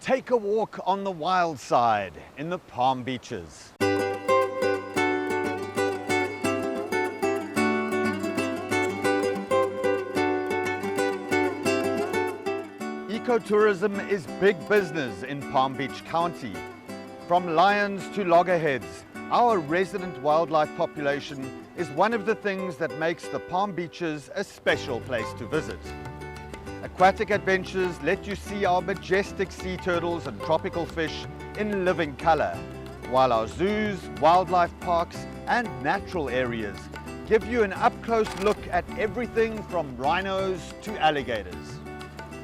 Take a walk on the wild side in the Palm Beaches. Ecotourism is big business in Palm Beach County. From lions to loggerheads, our resident wildlife population is one of the things that makes the Palm Beaches a special place to visit. Aquatic adventures let you see our majestic sea turtles and tropical fish in living color, while our zoos, wildlife parks and natural areas give you an up-close look at everything from rhinos to alligators.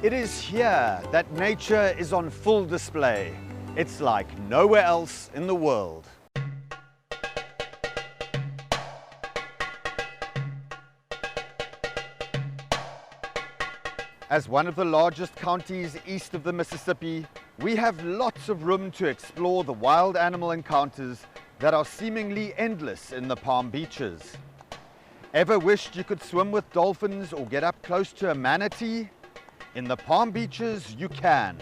It is here that nature is on full display. It's like nowhere else in the world. As one of the largest counties east of the Mississippi, we have lots of room to explore the wild animal encounters that are seemingly endless in the Palm Beaches. Ever wished you could swim with dolphins or get up close to a manatee? In the Palm Beaches, you can.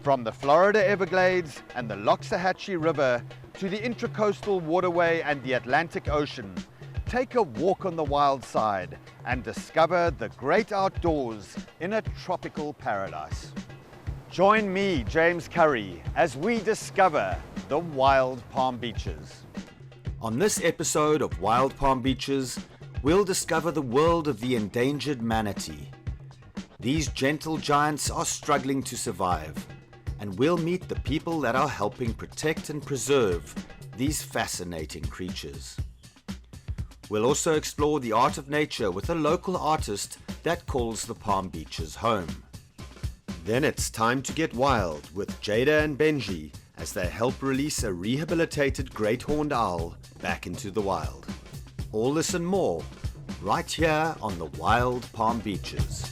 From the Florida Everglades and the Loxahatchee River to the Intracoastal Waterway and the Atlantic Ocean, take a walk on the wild side and discover the great outdoors in a tropical paradise. Join me, James Currie, as we discover the wild Palm Beaches. On this episode of Wild Palm Beaches, we'll discover the world of the endangered manatee. These gentle giants are struggling to survive, and we'll meet the people that are helping protect and preserve these fascinating creatures. We'll also explore the art of nature with a local artist that calls the Palm Beaches home. Then it's time to get wild with Jada and Benji as they help release a rehabilitated great horned owl back into the wild. All this and more right here on the Wild Palm Beaches.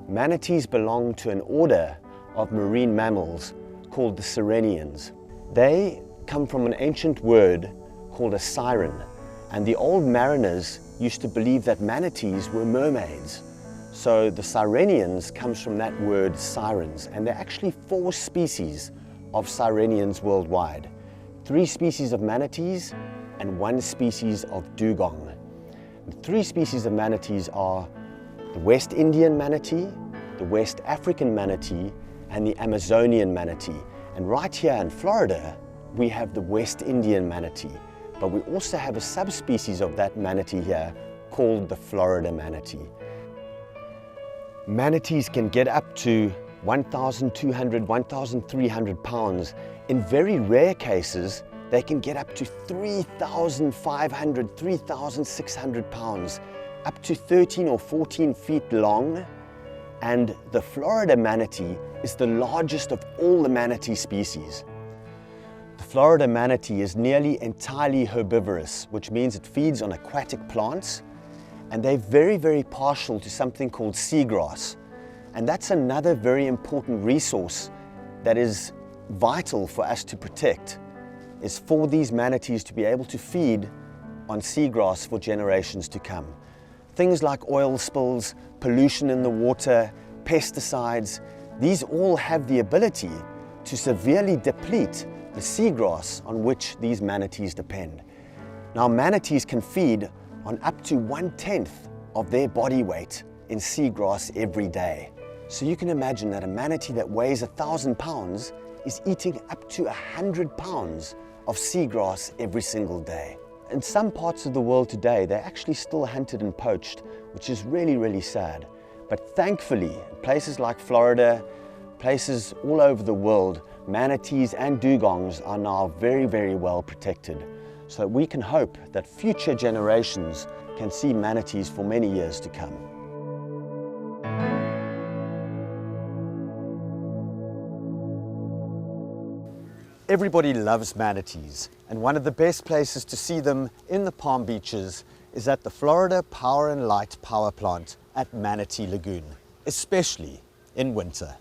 Manatees belong to an order of marine mammals called the sirenians. They come from an ancient word called a siren, and the old mariners used to believe that manatees were mermaids. So the sirenians comes from that word sirens, and there are actually 4 species of sirenians worldwide. 3 species of manatees and 1 species of dugong. The 3 species of manatees are the West Indian manatee, the West African manatee, and the Amazonian manatee. And right here in Florida, we have the West Indian manatee, but we also have a subspecies of that manatee here called the Florida manatee. Manatees can get up to 1,200, 1,300 pounds. In very rare cases, they can get up to 3,500, 3,600 pounds, up to 13 or 14 feet long. And the Florida manatee is the largest of all the manatee species. The Florida manatee is nearly entirely herbivorous, which means it feeds on aquatic plants, and they're very, very partial to something called seagrass. And that's another very important resource that is vital for us to protect, is for these manatees to be able to feed on seagrass for generations to come. Things like oil spills, pollution in the water, pesticides, these all have the ability to severely deplete the seagrass on which these manatees depend. Now, manatees can feed on up to 1/10 of their body weight in seagrass every day. So you can imagine that a manatee that weighs 1,000 pounds is eating up to 100 pounds of seagrass every single day. In some parts of the world today, they're actually still hunted and poached, which is really, really sad. But thankfully, places like Florida, places all over the world, manatees and dugongs are now very, very well protected. So we can hope that future generations can see manatees for many years to come. Everybody loves manatees, and one of the best places to see them in the Palm Beaches is at the Florida Power and Light Power Plant at Manatee Lagoon, especially in winter.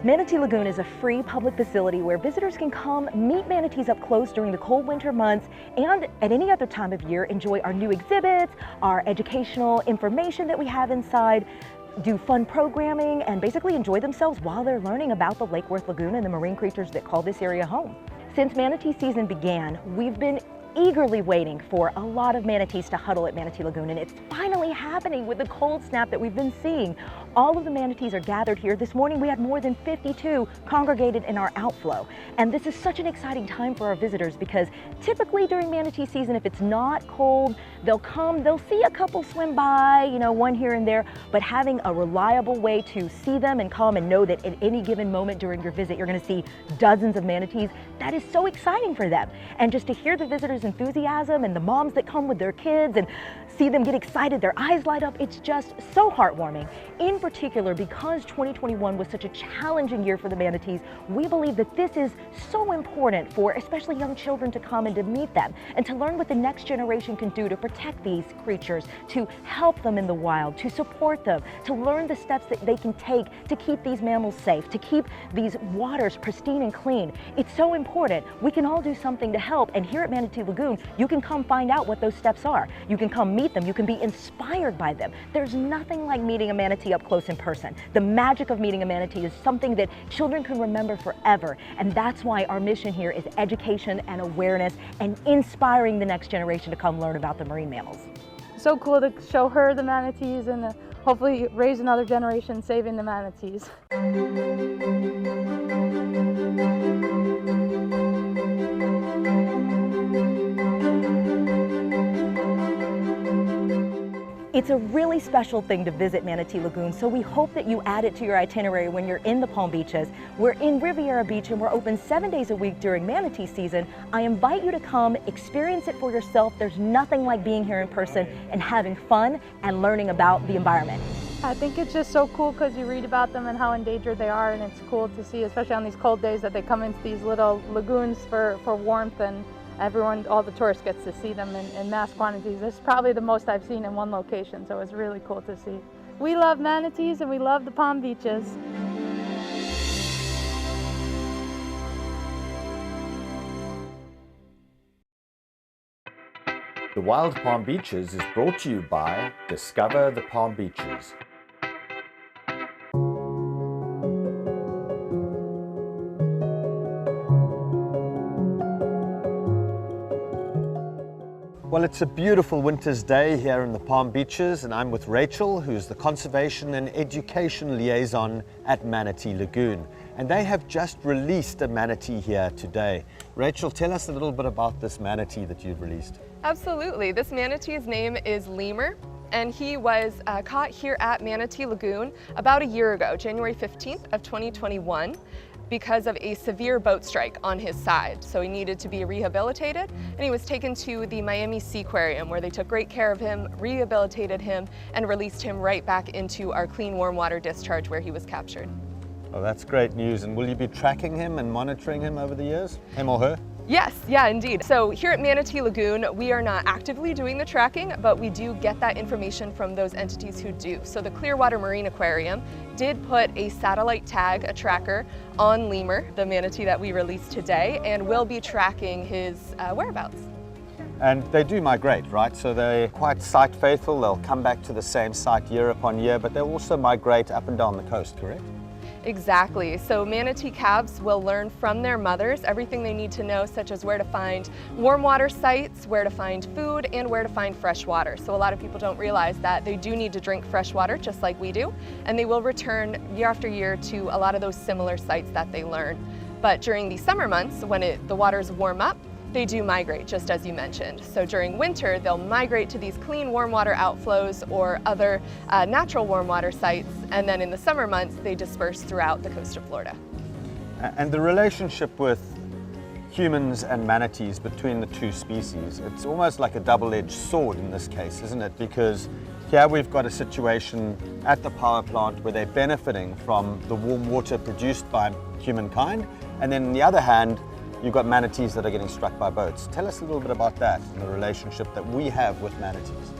Manatee Lagoon is a free public facility where visitors can come meet manatees up close during the cold winter months and at any other time of year enjoy our new exhibits, our educational information that we have inside, do fun programming, and basically enjoy themselves while they're learning about the Lake Worth Lagoon and the marine creatures that call this area home. Since manatee season began, we've been eagerly waiting for a lot of manatees to huddle at Manatee Lagoon, and it's finally happening with the cold snap that we've been seeing. All of the manatees are gathered here. This morning we had more than 52 congregated in our outflow, and this is such an exciting time for our visitors because typically during manatee season, if it's not cold, they'll come, they'll see a couple swim by, you know, one here and there, but having a reliable way to see them and come and know that at any given moment during your visit you're going to see dozens of manatees, that is so exciting for them. And just to hear the visitors' enthusiasm and the moms that come with their kids and see them get excited, their eyes light up, it's just so heartwarming. In particular, because 2021 was such a challenging year for the manatees, we believe that this is so important for especially young children to come and to meet them and to learn what the next generation can do to protect these creatures, to help them in the wild, to support them, to learn the steps that they can take to keep these mammals safe, to keep these waters pristine and clean. It's so important. We can all do something to help, and here at Manatee Lagoon, you can come find out what those steps are. You can come meet them. You can be inspired by them. There's nothing like meeting a manatee up close in person. The magic of meeting a manatee is something that children can remember forever, and that's why our mission here is education and awareness and inspiring the next generation to come learn about the marine mammals. So cool to show her the manatees and hopefully raise another generation saving the manatees. It's a really special thing to visit Manatee Lagoon, so we hope that you add it to your itinerary when you're in the Palm Beaches. We're in Riviera Beach and we're open 7 days a week during manatee season. I invite you to come, experience it for yourself. There's nothing like being here in person and having fun and learning about the environment. I think it's just so cool because you read about them and how endangered they are, and it's cool to see, especially on these cold days, that they come into these little lagoons for warmth, and everyone, all the tourists gets to see them in mass quantities. This is probably the most I've seen in one location, so it's really cool to see. We love manatees and we love the Palm Beaches. The Wild Palm Beaches is brought to you by Discover the Palm Beaches. Well, it's a beautiful winter's day here in the Palm Beaches, and I'm with Rachel, who's the Conservation and Education Liaison at Manatee Lagoon. And they have just released a manatee here today. Rachel, tell us a little bit about this manatee that you've released. Absolutely. This manatee's name is Lemur, and he was caught here at Manatee Lagoon about a year ago, January 15th of 2021. Because of a severe boat strike on his side. So he needed to be rehabilitated, and he was taken to the Miami Seaquarium, where they took great care of him, rehabilitated him, and released him right back into our clean warm water discharge where he was captured. Oh, that's great news. And will you be tracking him and monitoring him over the years, him or her? Yes, yeah, indeed. So here at Manatee Lagoon, we are not actively doing the tracking, but we do get that information from those entities who do. So the Clearwater Marine Aquarium did put a satellite tag, a tracker, on Lemur, the manatee that we released today, and will be tracking his whereabouts. And they do migrate, right? So they're quite site faithful. They'll come back to the same site year upon year, but they'll also migrate up and down the coast, correct? Exactly. So manatee calves will learn from their mothers everything they need to know, such as where to find warm water sites, where to find food, and where to find fresh water. So a lot of people don't realize that they do need to drink fresh water just like we do, and they will return year after year to a lot of those similar sites that they learn. But during the summer months, when the waters warm up, they do migrate, just as you mentioned. So during winter, they'll migrate to these clean warm water outflows or other natural warm water sites, and then in the summer months, they disperse throughout the coast of Florida. And the relationship with humans and manatees between the two species, it's almost like a double-edged sword in this case, isn't it? Because here we've got a situation at the power plant where they're benefiting from the warm water produced by humankind, and then on the other hand, you've got manatees that are getting struck by boats. Tell us a little bit about that and the relationship that we have with manatees.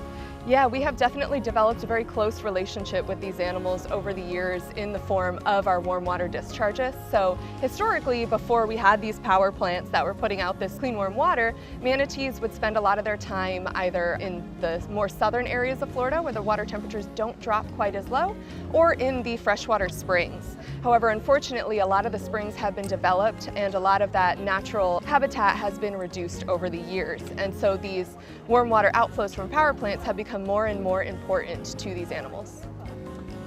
Yeah, we have definitely developed a very close relationship with these animals over the years in the form of our warm water discharges. So historically, before we had these power plants that were putting out this clean warm water, manatees would spend a lot of their time either in the more southern areas of Florida where the water temperatures don't drop quite as low, or in the freshwater springs. However, unfortunately, a lot of the springs have been developed and a lot of that natural habitat has been reduced over the years. And so these warm water outflows from power plants have become more and more important to these animals.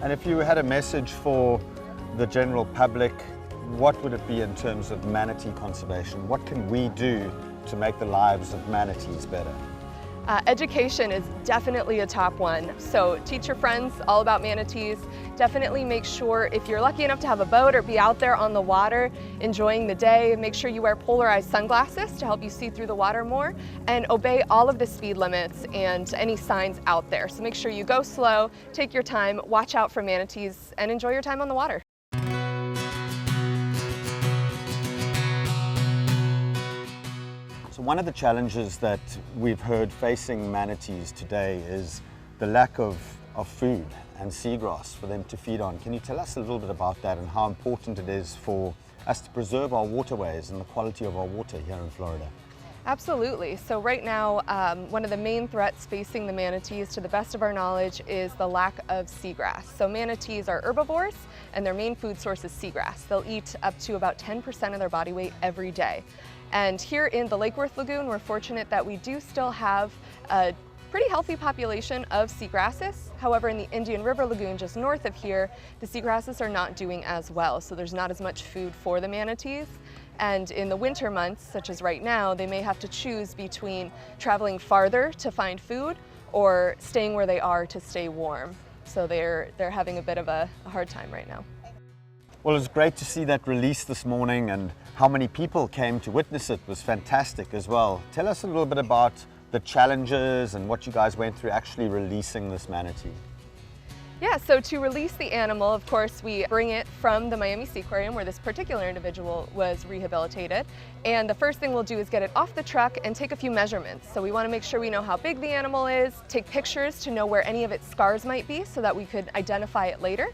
And if you had a message for the general public, what would it be in terms of manatee conservation? What can we do to make the lives of manatees better? Education is definitely a top one. So teach your friends all about manatees. Definitely make sure, if you're lucky enough to have a boat or be out there on the water enjoying the day, make sure you wear polarized sunglasses to help you see through the water more, and obey all of the speed limits and any signs out there. So make sure you go slow, take your time, watch out for manatees, and enjoy your time on the water. So one of the challenges that we've heard facing manatees today is the lack of food and seagrass for them to feed on. Can you tell us a little bit about that and how important it is for us to preserve our waterways and the quality of our water here in Florida? Absolutely. So right now, one of the main threats facing the manatees, to the best of our knowledge, is the lack of seagrass. So manatees are herbivores and their main food source is seagrass. They'll eat up to about 10% of their body weight every day. And here in the Lake Worth Lagoon, we're fortunate that we do still have a pretty healthy population of seagrasses. However, in the Indian River Lagoon just north of here, the seagrasses are not doing as well, so there's not as much food for the manatees. And in the winter months, such as right now, they may have to choose between traveling farther to find food or staying where they are to stay warm. So they're having a bit of a hard time right now. Well, it was great to see that release this morning, and how many people came to witness it was fantastic as well. Tell us a little bit about the challenges and what you guys went through actually releasing this manatee. Yeah, so to release the animal, of course, we bring it from the Miami Seaquarium where this particular individual was rehabilitated. And the first thing we'll do is get it off the truck and take a few measurements. So we want to make sure we know how big the animal is, take pictures to know where any of its scars might be so that we could identify it later,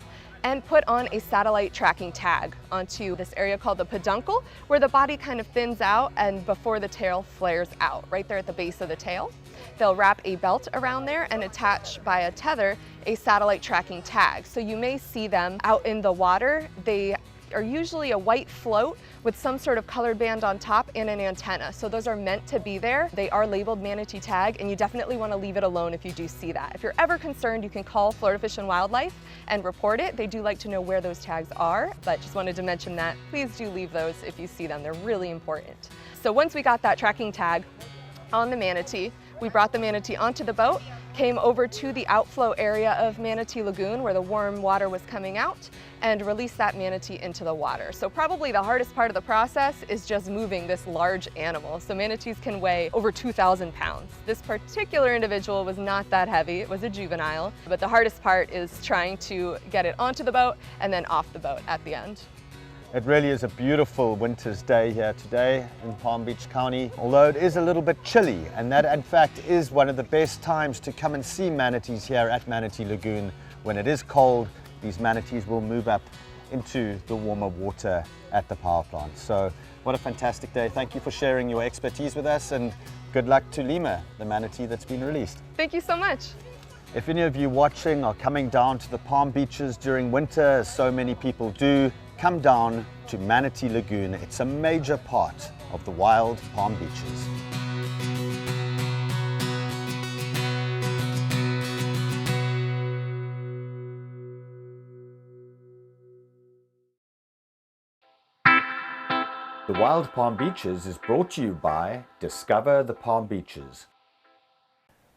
and put on a satellite tracking tag onto this area called the peduncle, where the body kind of thins out and before the tail flares out, right there at the base of the tail. They'll wrap a belt around there and attach by a tether a satellite tracking tag. So you may see them out in the water. They are usually a white float with some sort of colored band on top and an antenna. So those are meant to be there. They are labeled manatee tag, and you definitely want to leave it alone if you do see that. If you're ever concerned, you can call Florida Fish and Wildlife and report it. They do like to know where those tags are, but just wanted to mention that. Please do leave those if you see them. They're really important. So once we got that tracking tag on the manatee, we brought the manatee onto the boat, came over to the outflow area of Manatee Lagoon where the warm water was coming out, and released that manatee into the water. So probably the hardest part of the process is just moving this large animal. So manatees can weigh over 2,000 pounds. This particular individual was not that heavy, it was a juvenile, but the hardest part is trying to get it onto the boat and then off the boat at the end. It really is a beautiful winter's day here today in Palm Beach County, although it is a little bit chilly, and that in fact is one of the best times to come and see manatees here at Manatee Lagoon. When it is cold, these manatees will move up into the warmer water at the power plant. So what a fantastic day. Thank you for sharing your expertise with us, and good luck to Lima, the manatee that's been released. Thank you so much. If any of you watching are coming down to the Palm Beaches during winter, as so many people do, come down to Manatee Lagoon. It's a major part of the wild Palm Beaches. The Wild Palm Beaches is brought to you by Discover the Palm Beaches.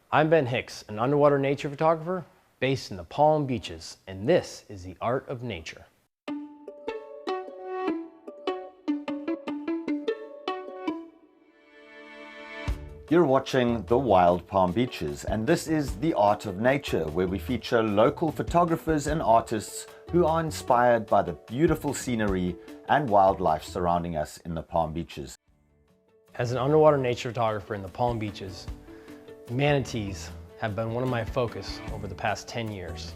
I'm Ben Hicks, an underwater nature photographer based in the Palm Beaches, and this is the art of nature. You're watching The Wild Palm Beaches, and this is The Art of Nature, where we feature local photographers and artists who are inspired by the beautiful scenery and wildlife surrounding us in the Palm Beaches. As an underwater nature photographer in the Palm Beaches, manatees have been one of my focus over the past 10 years.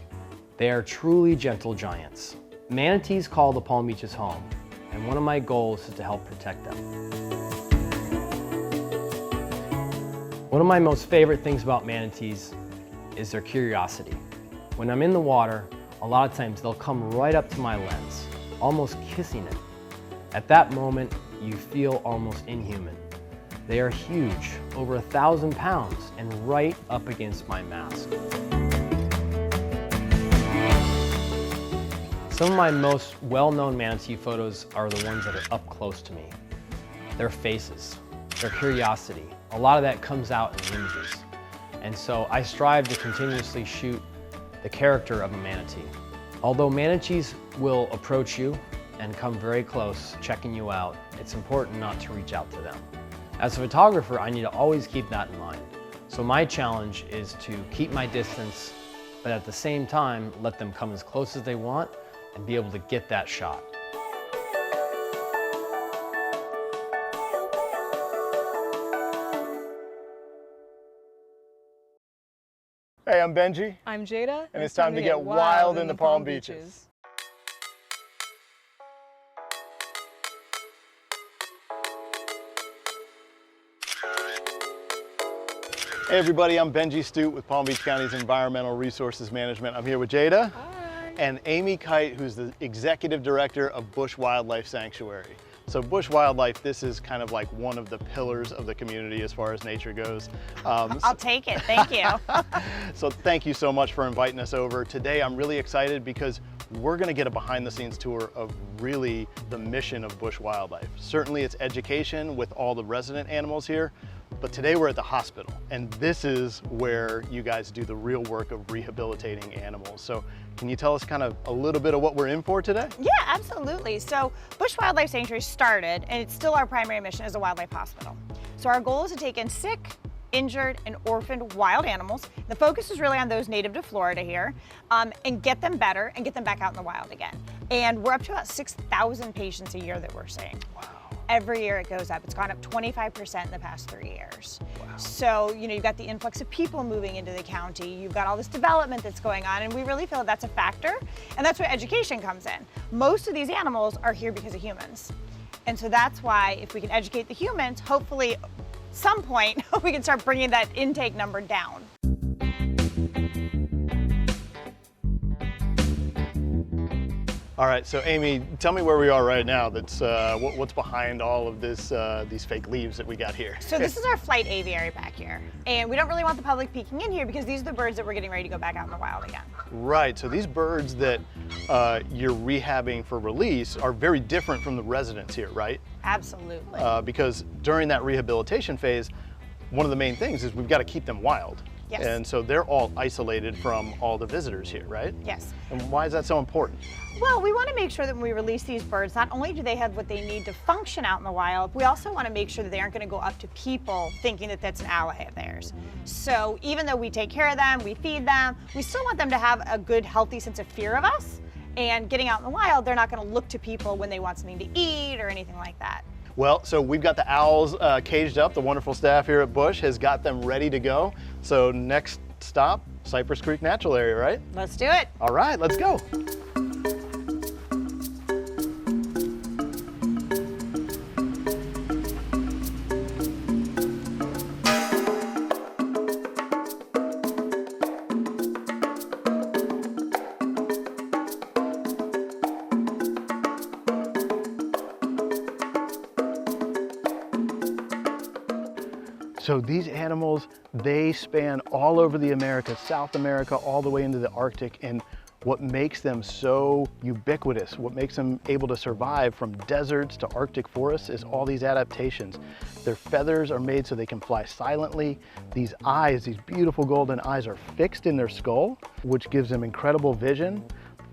They are truly gentle giants. Manatees call the Palm Beaches home, and one of my goals is to help protect them. One of my most favorite things about manatees is their curiosity. When I'm in the water, a lot of times they'll come right up to my lens, almost kissing it. At that moment, you feel almost inhuman. They are huge, over 1,000 pounds, and right up against my mask. Some of my most well-known manatee photos are the ones that are up close to me. Their faces, their curiosity, a lot of that comes out in images. And so I strive to continuously shoot the character of a manatee. Although manatees will approach you and come very close, checking you out, it's important not to reach out to them. As a photographer, I need to always keep that in mind. So my challenge is to keep my distance, but at the same time, let them come as close as they want and be able to get that shot. Hey, I'm Benji. I'm Jada. And it's time to get wild in the Palm Beaches. Hey everybody, I'm Benji Studt with Palm Beach County's Environmental Resources Management. I'm here with Jada. Hi. And Amy Kite, who's the Executive Director of Bush Wildlife Sanctuary. So Bush Wildlife, this is kind of like one of the pillars of the community as far as nature goes. I'll take it, thank you. So thank you so much for inviting us over. Today I'm really excited because we're gonna get a behind the scenes tour of really the mission of Bush Wildlife. Certainly it's education with all the resident animals here, but today we're at the hospital, and this is where you guys do the real work of rehabilitating animals. So can you tell us kind of a little bit of what we're in for today? Yeah, absolutely. So Bush Wildlife Sanctuary started, and it's still our primary mission as a wildlife hospital. So our goal is to take in sick, injured, and orphaned wild animals. The focus is really on those native to Florida here, and get them better and get them back out in the wild again. And we're up to about 6,000 patients a year that we're seeing. Wow. Every year it goes up. It's gone up 25% in the past 3 years. Wow. So, you know, you've got the influx of people moving into the county, you've got all this development that's going on, and we really feel that's a factor, and that's where education comes in. Most of these animals are here because of humans. And so that's why if we can educate the humans, hopefully at some point we can start bringing that intake number down. All right, so Amy, tell me where we are right now. That's what's behind all of this, these fake leaves that we got here. So this is our flight aviary back here. And we don't really want the public peeking in here because these are the birds that we're getting ready to go back out in the wild again. Right, so these birds that you're rehabbing for release are very different from the residents here, right? Absolutely. Because during that rehabilitation phase, one of the main things is we've got to keep them wild. Yes. And so they're all isolated from all the visitors here, right? Yes. And why is that so important? Well, we want to make sure that when we release these birds, not only do they have what they need to function out in the wild, we also want to make sure that they aren't going to go up to people thinking that that's an ally of theirs. So even though we take care of them, we feed them, we still want them to have a good, healthy sense of fear of us. And getting out in the wild, they're not going to look to people when they want something to eat or anything like that. Well, so we've got the owls caged up. The wonderful staff here at Bush has got them ready to go. So next stop, Cypress Creek Natural Area, right? Let's do it. All right, let's go. So these animals, they span all over the Americas, South America, all the way into the Arctic. And what makes them so ubiquitous, what makes them able to survive from deserts to Arctic forests is all these adaptations. Their feathers are made so they can fly silently. These eyes, these beautiful golden eyes, are fixed in their skull, which gives them incredible vision.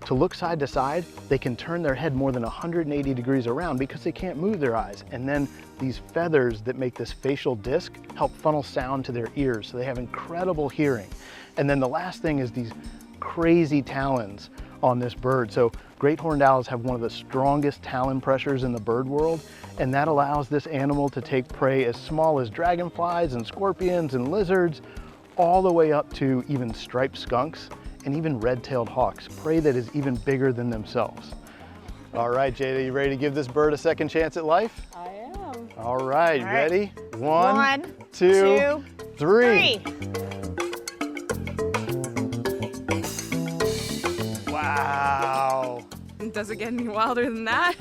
To look side to side, they can turn their head more than 180 degrees around because they can't move their eyes. And then these feathers that make this facial disc help funnel sound to their ears, so they have incredible hearing. And then the last thing is these crazy talons on this bird. So great horned owls have one of the strongest talon pressures in the bird world, and that allows this animal to take prey as small as dragonflies and scorpions and lizards, all the way up to even striped skunks and even red-tailed hawks, prey that is even bigger than themselves. All right, Jada, you ready to give this bird a second chance at life? I am. All right, All right. ready? One, One, two, three. Wow. Does it get any wilder than that?